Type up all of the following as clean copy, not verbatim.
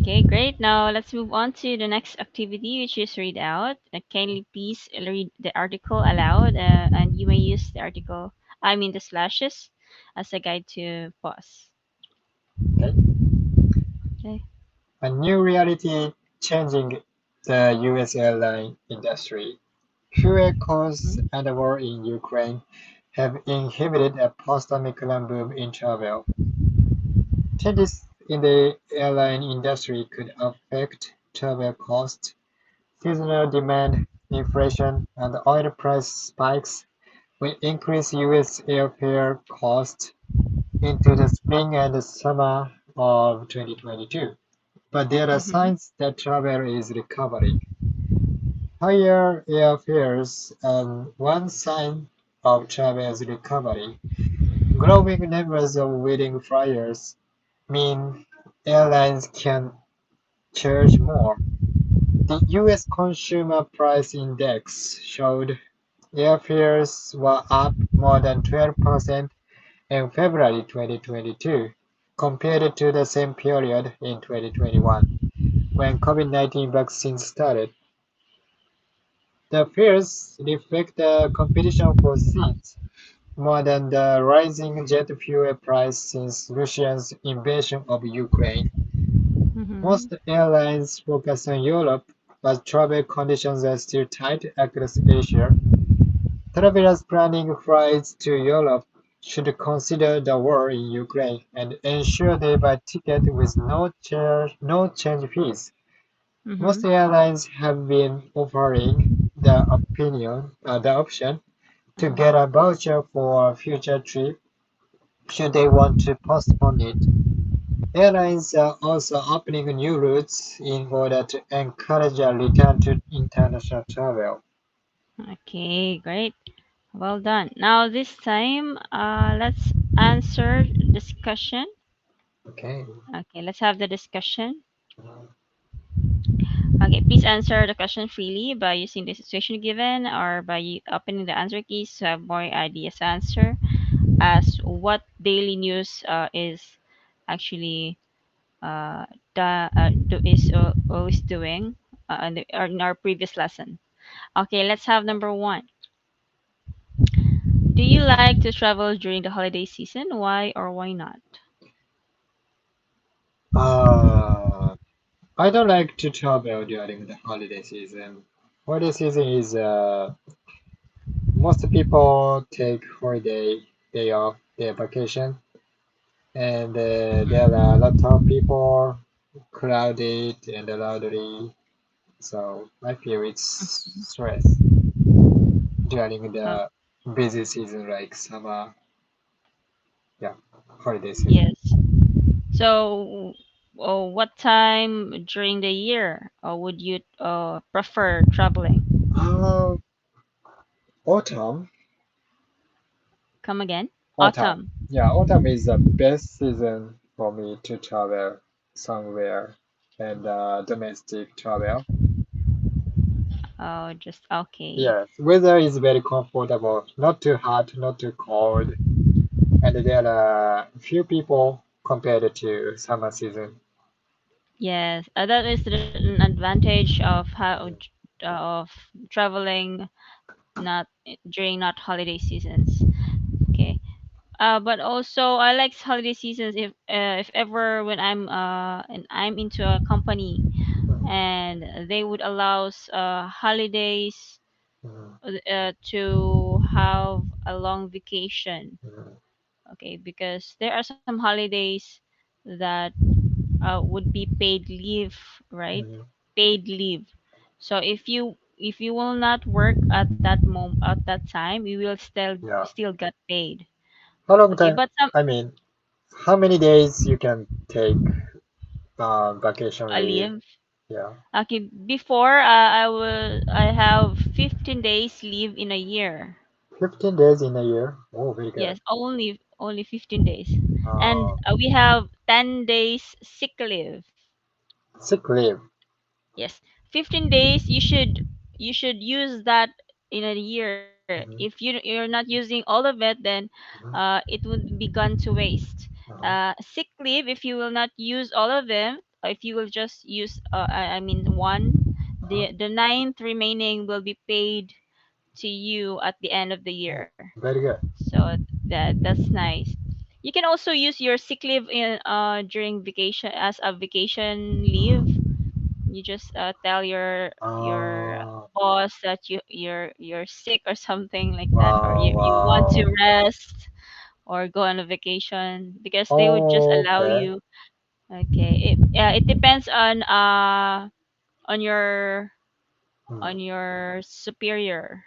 Okay, great. Now let's move on to the next activity, which is read out. Kindly please read the article aloud, and you may use the article, I mean the slashes, as a guide to pause. Okay. Okay. A new reality changing the US airline industry. Fuel costs Mhm. and the war in Ukraine have inhibited a post-Omicron boom in travel. Changes in the airline industry could affect travel costs, seasonal demand, inflation, and oil price spikes will increase US airfare costs into the spring and summer of 2022. But there are Mhm. signs that travel is recovering. Higher airfares are one sign of travel's recovery. Growing numbers of willing flyers mean airlines can charge more. The US Consumer Price Index showed airfares were up more than 12% in February 2022 compared to the same period in 2021 when COVID-19 vaccines started. The fears reflect the competition for seats more than the rising jet fuel price since Russia's invasion of Ukraine. Mhm. Most airlines focus on Europe, but travel conditions are still tight across Asia. Travelers planning flights to Europe should consider the war in Ukraine and ensure they buy tickets with no change fees. Most Mhm. airlines have been offering the option to get a voucher for a future trip should they want to postpone it. Airlines are also opening new routes in order to encourage a return to international travel. Okay, great. Well done. Now this time, let's answer discussion. Okay. Okay, let's have the discussion. Okay, please answer the question freely by using the situation given or by opening the answer keys to have more ideas to answer as what daily news is actually always doing in our previous lesson. Okay, let's have number one. Do you like to travel during the holiday season? Why or why not? Uh, I don't like to travel during the holiday season. Holiday season is most people take holiday day off, their vacation, and there Mhm. are a lot of people crowded and loudly. So I feel it's stress during Uh, the busy season like summer, yeah, holiday season. yes. So, what time during the year would you prefer traveling? Uh, autumn, Come again? autumn. Autumn. Yeah, autumn is the best season for me to travel somewhere and domestic travel. Oh, just okay. Yes, weather is very comfortable, not too hot, not too cold, and there are few people compared to summer season. Yes, that is an advantage of how of traveling not during not holiday seasons. Okay. But also I like holiday seasons if ever when I'm into a company Mhm, and they would allow holidays mhm, to have a long vacation. mhm, Okay, because there are some holidays that would be paid leave, right? mhm. Paid leave. So if you will not work at that time, you will Yeah. still get paid. How long Okay, time? but some I mean, how many days you can take vacation a leave? leave. Yeah, Okay, before I have 15 days leave in a year. 15 days in a year. Oh, very good. Yes, only 15 days. And Uh, we have 10 days sick leave. sick leave. Yes. 15 days you should use that in a year. If Mhm, you're not using all of it, then mhm, it would be gone to waste. uh-huh, Sick leave, if you will not use all of them, if you will just use I mean one, Uh-huh. the ninth remaining will be paid to you at the end of the Oh, year. very good. So that's nice. You can also use your sick leave in during vacation as a vacation leave. You just tell your Oh, boss that you're sick or something like that, or wow, you want to wow. rest or go on a vacation, because they would just Oh, allow okay. you. Okay, it depends on Hmm. your superior,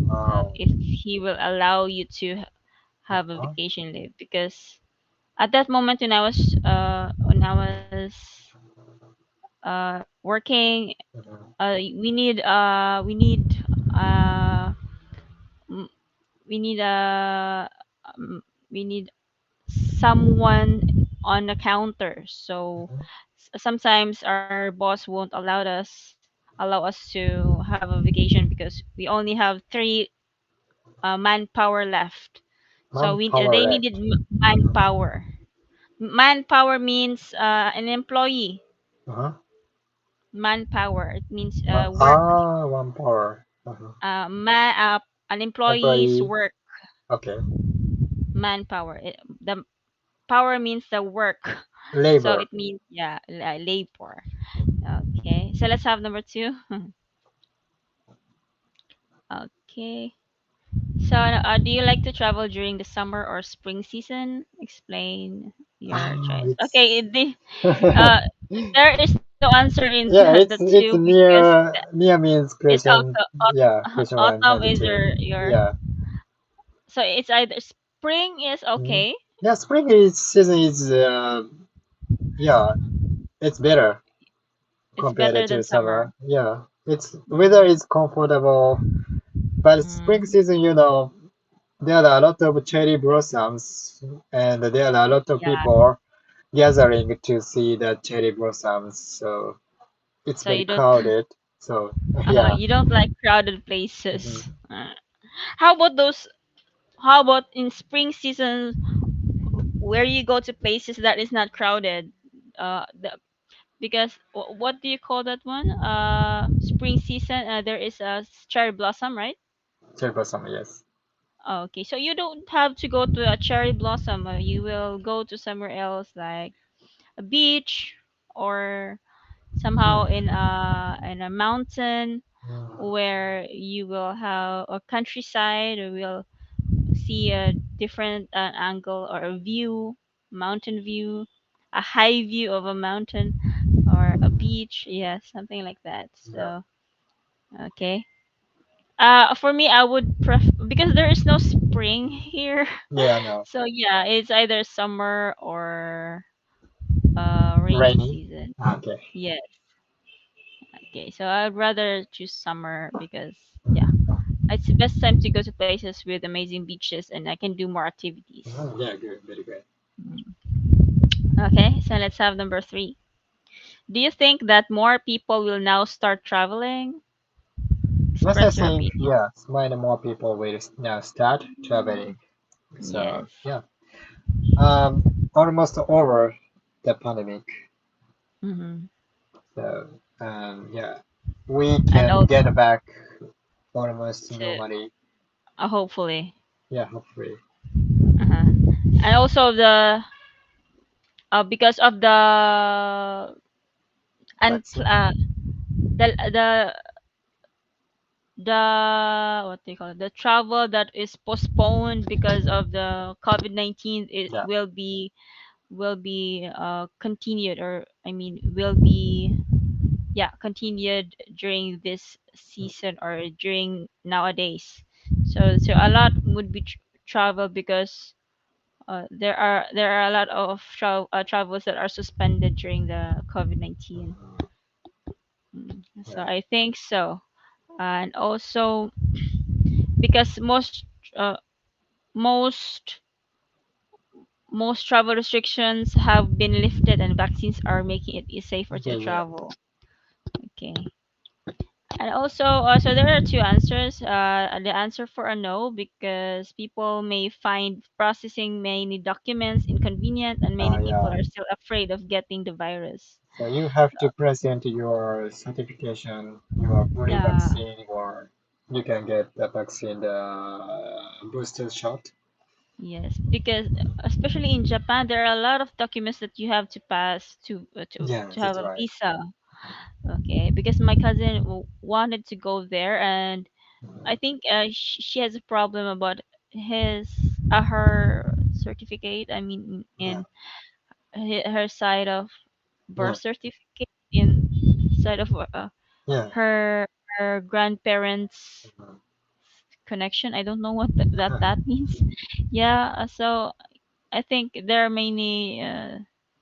Wow. if he will allow you to have a Uh-huh. vacation leave, because at that moment when I was working, Mhm. uh m- we need um, we need someone on the counter. So Mhm. sometimes our boss won't allow us to have a vacation because we only have three manpower left. So Manpower they left. needed Uh-huh. manpower. Manpower means an employee. Uh-huh. Manpower, it means work. Manpower. Uh-huh. An employee's Employee. work. Okay. Manpower. The power means the work. So Labor. it means, yeah, labor. Okay. So let's have number two. Okay. So do you like to travel during the summer or spring season? Explain your Ah, choice. it's Okay. Uh, there is no answer in yeah, the two it's because near means it's question. Yeah, question one autumn number is two. your. Yeah. So it's either spring is Mhm. okay. Yeah, spring is season is yeah, it's better It's compared better to than summer. summer. Yeah, it's weather Mm, is comfortable, but spring mm, season, there are a lot of cherry blossoms, and there are a lot of yeah. people gathering to see the cherry blossoms. So it's So very crowded. So yeah. you don't like crowded Mhm. places. How about those? How about in spring season where you go to places that is not crowded? Because what do you call that one? Spring season. There is a cherry blossom, right? Cherry blossom, yes. Oh, okay, so you don't have to go to a cherry blossom. You will go to somewhere else, like a beach, or somehow Mm. in a mountain, Mm. where you will have a countryside, or will see a different angle or a view, mountain view, a high view of a mountain or a beach. Yes, something like that. Yeah. So okay. For me, I would because there is no spring here. Yeah, no. So yeah, it's either summer or rainy Rainy. season. Okay. Yes. Okay. So I'd rather choose summer because yeah, Mhm. it's the best time to go to places with amazing beaches and I can do more activities. Oh, yeah, good, very good. Mm. Okay. So let's have number three. Do you think that more people will now start traveling? Yes, I Express your think, opinion. yes, more and more people will now start traveling. So, Yes. yeah, almost over the pandemic. Mm-hmm. So, yeah, we And can also get back almost to normally. hopefully. Yeah, hopefully. Uh-huh. And also because of and Vaccine. the what do you call it, the travel that is postponed because of the COVID-19, it Yeah. will be continued, or I mean will be, yeah, continued during this season or during nowadays. So a lot would be travel because there are a lot of travels that are suspended during the COVID-19. Mhm. So Yeah. I think so. And also because uh, most most travel restrictions have been lifted and vaccines are making it safer to Yeah, yeah. travel. Okay. And also, so there are two answers. The answer for a no, because people may find processing many documents inconvenient, and many people Yeah. are still afraid of getting the virus. So you have to present your certification, your fully Yeah. vaccine, or you can get the vaccine, the booster shot. Yes, because especially in Japan, there are a lot of documents that you have to pass Yeah, to have that's a right. visa. Okay, because my cousin wanted to go there, and I think she has a problem about his her certificate. I mean, Yeah, in her side of birth yeah, certificate, in side of yeah. her grandparents' Mhm. connection. I don't know what that means. Yeah, so I think there are many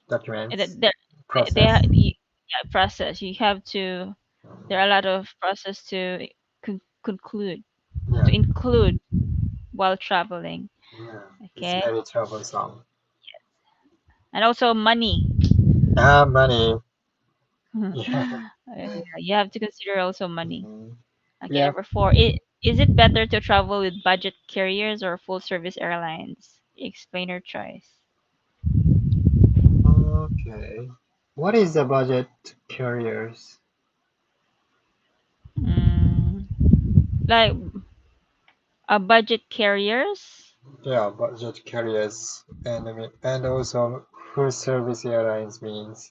Documents, there process. yeah, process. You have to. There are a lot of process to conclude Yeah, to include while traveling. yeah. It's Okay, very troublesome. and also money. Ah, money. Yeah. You have to consider also money. Mhm. Okay, Yeah. number four. Is it better to travel with budget carriers or full service airlines? Explain your choice. Okay. What is the budget carriers? Mm, like budget carriers. Yeah, budget carriers and also full service airlines means.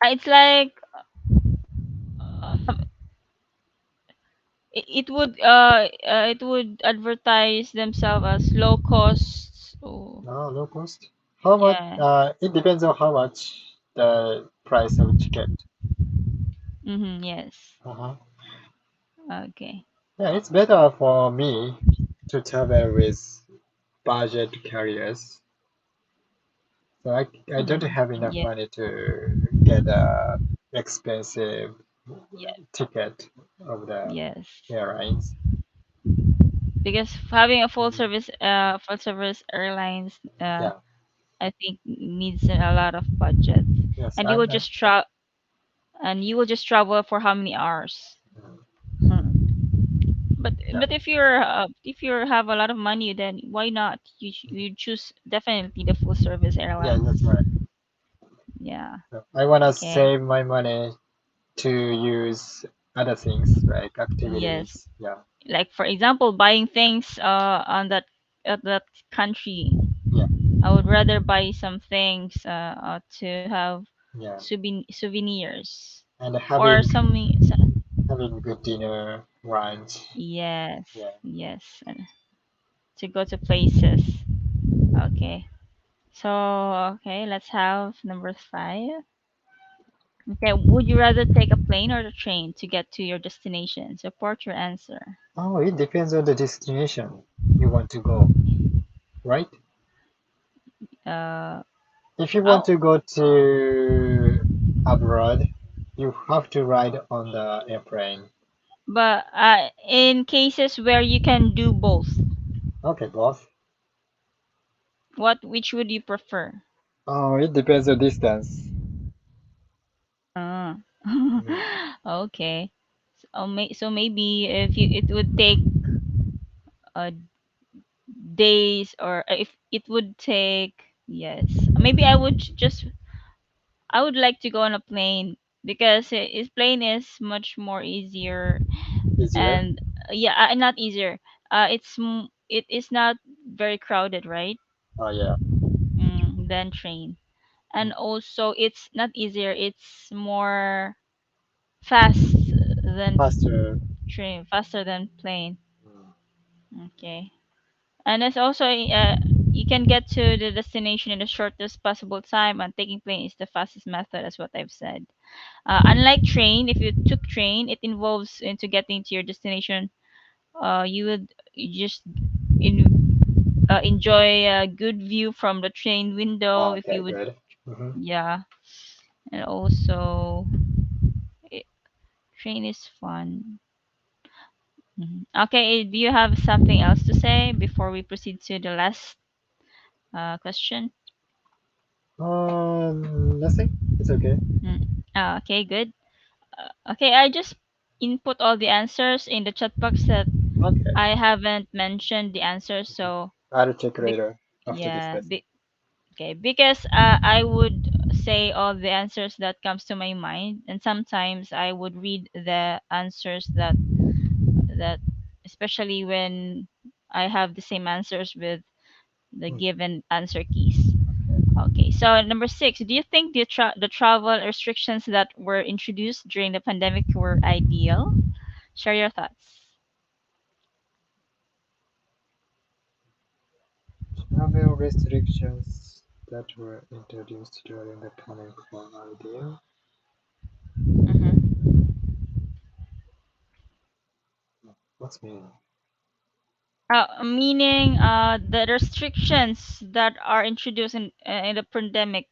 It's like it would advertise themselves as low cost. Oh, Oh, low cost. How much? yeah. It depends on how much the price of ticket. Mm-hmm, yes. Uh-huh. Okay. Yeah, it's better for me to travel with budget carriers. So I don't Mm-hmm. have enough Yeah. money to get a expensive Yeah. ticket of the Yes. airlines. Because having a Mhm. full service airlines, Yeah. I think needs a lot of budget, Yes. and you will just travel for how many hours? Mhm. Hmm. But Yeah. if you have a lot of money, then why not? You choose definitely the full service Yeah, that's airlines. right. Yeah. So I wanna Okay. save my money to use other things like Yes. activities. Yeah. Like for example, buying things on that at that country. Yeah. I would rather buy some things to have Yeah. souvenirs And or having good dinner, lunch. yes, Yeah. yes, to go to places. Okay. So, okay, let's have number five. Okay, would you rather take a plane or a train to get to your destination? Support your answer. Oh, it depends on the destination you want to go, right? Uh, If you want oh, to go to abroad, you have to ride on the airplane. but in cases where you can do both, Okay, both. which would you prefer? Oh, it depends on distance. Uh, Mhm. okay. So maybe if you it would take uh, days or if it would take yes maybe I would like to go on a plane because plane is much more easier Easier? and yeah not easier it is not very crowded, right? Oh, yeah. Than train, Mm. and also it's not easier, it's more fast than Faster. faster than plane. Mm. Okay. And it's also you can get to the destination in the shortest possible time, and taking plane is the fastest method, as what I've said. Unlike train, if you took train, it involves into getting to your destination. You would just enjoy a good view from the train window if Okay, you would, good. yeah. And also, it, train is fun. Okay, do you have something else to say before we proceed to the last question? Nothing. It's okay. Okay, good. Okay, I just input all the answers in the chat box that Okay. I haven't mentioned the answers. So, I'll check be- later after this yeah, lesson. okay, because I would say all the answers that comes to my mind, and sometimes I would read the answers that especially when I have the same answers with the Mm, given answer keys. okay. Okay, so number six, do you think the travel restrictions that were introduced during the pandemic were ideal? Share your thoughts. Travel restrictions that were introduced during the pandemic were ideal. Mm-hmm. What's meaning? Meaning the restrictions that are introduced in the pandemic.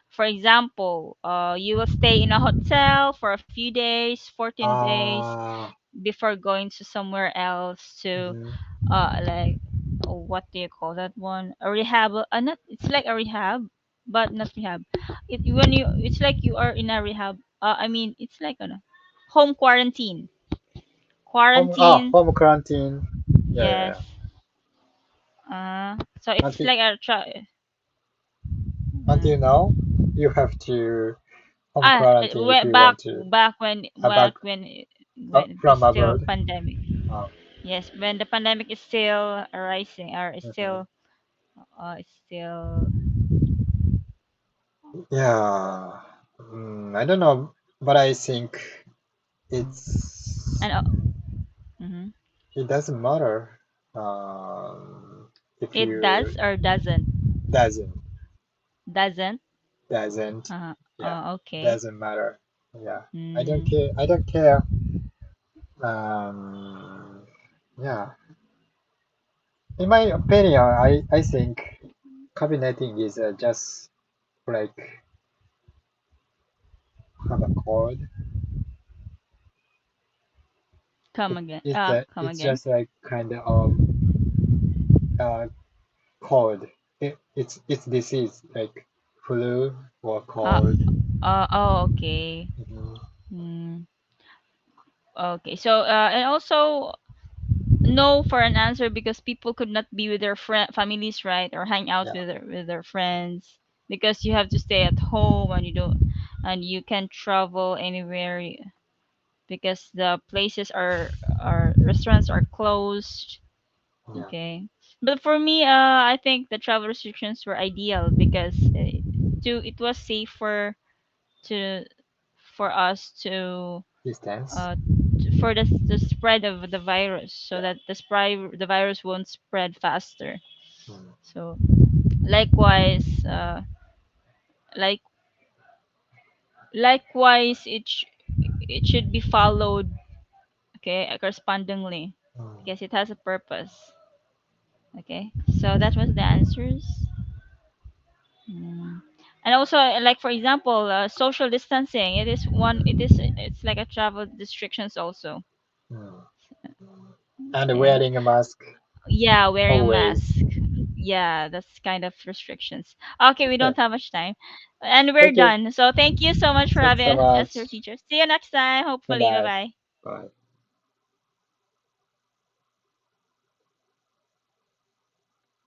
For example, you will stay in a hotel for a few days, 14 days, Ah, before going to somewhere else to mhm. like what do you call that one? A rehab? Not, it's like a rehab, but not rehab. It's like you are in a rehab. I mean, it's like a home quarantine. Quarantine. Home quarantine. Yeah, yeah, Yes. yeah. So it's Until like until uh, now, you have to home quarantine if you back want to back when it's from still abroad. pandemic. Oh, Yes, when the pandemic is still rising or is mhm. still it's still Yeah. I don't know, but I think and it's mhm. it doesn't matter um, if It you does or doesn't doesn't doesn't. doesn't yeah Okay. doesn't matter. Yeah, I don't Mm. care. I don't care. Um, yeah, in my opinion, I think cabinating is just like have a cold. Come again. Come It's again. just like kind of uh cold. It's disease like flu or Uh, cold. okay. Mhm. Mm. Okay. So and also no for an answer because people could not be with their families, right, or hang out Yeah, with their friends because you have to stay at home and you can't travel anywhere because the places are restaurants are closed. yeah, Okay, but for me, I think the travel restrictions were ideal because it was safer to for us to distance. uh, for the spread of the virus so Yeah. that the virus won't spread faster. Mm, So likewise, like likewise, it should be followed, okay, correspondingly mm, because it has a purpose. Okay, so that was the answers. Mm. And also, like for example, social distancing. It's like a travel restrictions also. mm. And Okay. wearing a mask Yeah, wearing a always. mask. Yeah, that's kind of restrictions. Okay, we Okay. don't have much time. And we're Thank you. done. So thank you so much for Thanks so having us as your much. teacher. See you next time, Bye hopefully. Bye bye. bye. Bye.